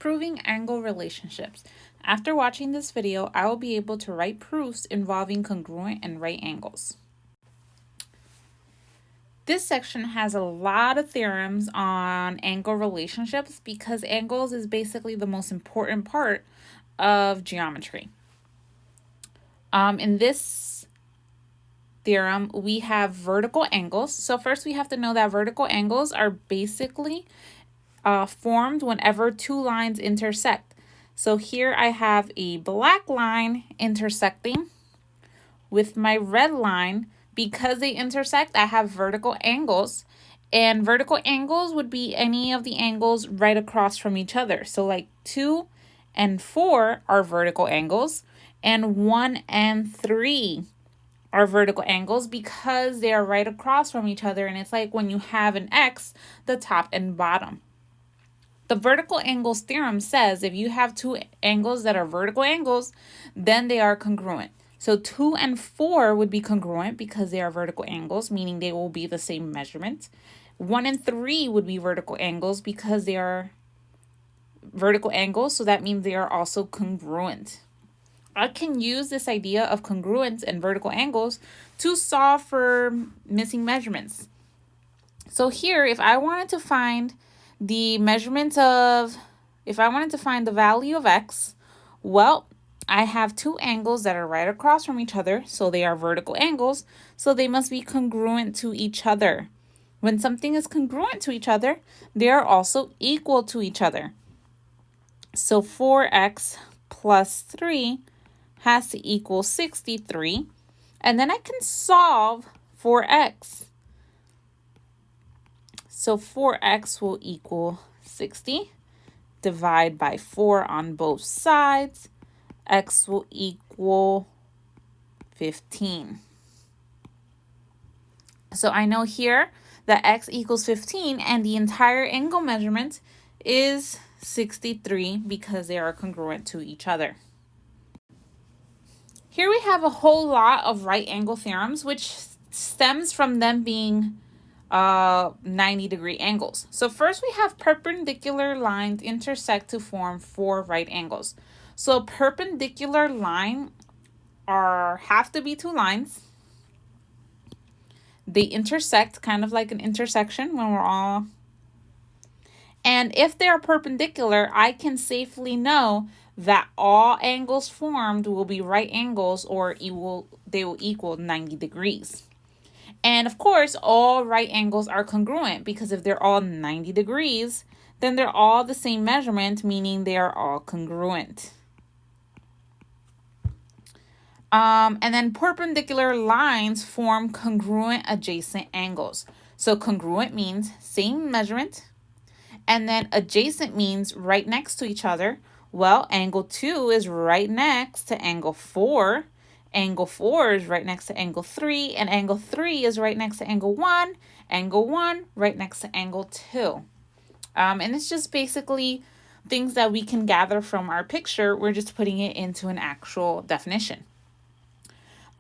Proving angle relationships. After watching this video, I will be able to write proofs involving congruent and right angles. This section has a lot of theorems on angle relationships because angles is basically the most important part of geometry. In this theorem, we have vertical angles. So first we have to know that vertical angles are basically formed whenever two lines intersect. So here I have a black line intersecting with my red line. Because they intersect, I have vertical angles. And vertical angles would be any of the angles right across from each other. So like 2 and 4 are vertical angles, and 1 and 3 are vertical angles because they are right across from each other. And it's like when you have an X, the top and bottom. The vertical angles theorem says if you have two angles that are vertical angles, then they are congruent. So 2 and 4 would be congruent because they are vertical angles, meaning they will be the same measurement. 1 and 3 would be vertical angles because they are vertical angles, so that means they are also congruent. I can use this idea of congruence and vertical angles to solve for missing measurements. So here, if I wanted to find the value of X, well, I have two angles that are right across from each other, so they are vertical angles, so they must be congruent to each other. When something is congruent to each other, they are also equal to each other. So 4x plus 3 has to equal 63, and then I can solve for x. So 4x will equal 60. Divide by 4 on both sides. X will equal 15. So I know here that x equals 15 and the entire angle measurement is 63 because they are congruent to each other. Here we have a whole lot of right angle theorems, which stems from them being 90-degree angles. So first we have perpendicular lines intersect to form 4 right angles. So perpendicular line have to be two lines. They intersect, kind of like an intersection when we're all. And if they are perpendicular, I can safely know that all angles formed will be right angles, or they will equal 90 degrees. And of course, all right angles are congruent because if they're all 90 degrees, then they're all the same measurement, meaning they are all congruent. And then perpendicular lines form congruent adjacent angles. So congruent means same measurement, and then adjacent means right next to each other. Well, angle 2 is right next to angle 4. Angle 4 is right next to angle 3, and angle 3 is right next to angle 1. Angle 1 right next to angle 2. And it's just basically things that we can gather from our picture. We're just putting it into an actual definition.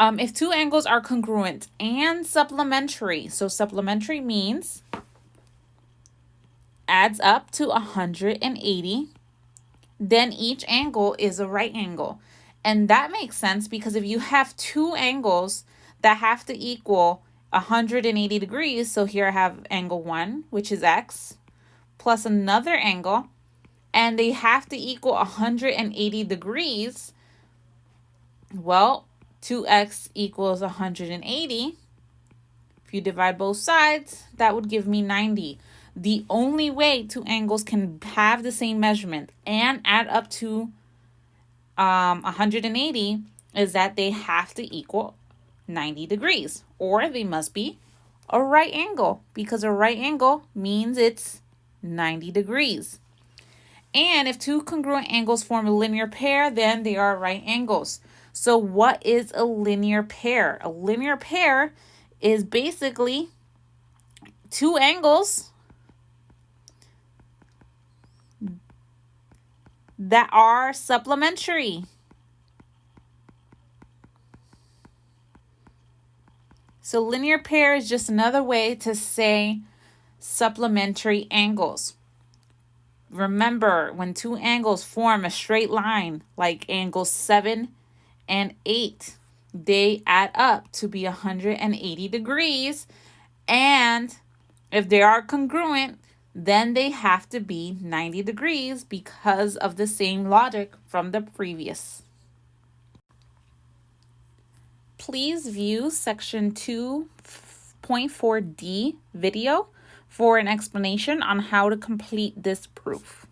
If two angles are congruent and supplementary, so supplementary means adds up to 180, then each angle is a right angle. And that makes sense because if you have two angles that have to equal 180 degrees, so here I have angle 1, which is x, plus another angle, and they have to equal 180 degrees, well, 2x equals 180. If you divide both sides, that would give me 90. The only way two angles can have the same measurement and add up to 180 is that they have to equal 90 degrees, or they must be a right angle, because a right angle means it's 90 degrees. And if two congruent angles form a linear pair, then they are right angles. So what is a linear pair? A linear pair is basically two angles that are supplementary. So linear pair is just another way to say supplementary angles. Remember, when two angles form a straight line, like angles 7 and 8, they add up to be 180 degrees. And if they are congruent, then they have to be 90 degrees because of the same logic from the previous. Please view section 2.4D video for an explanation on how to complete this proof.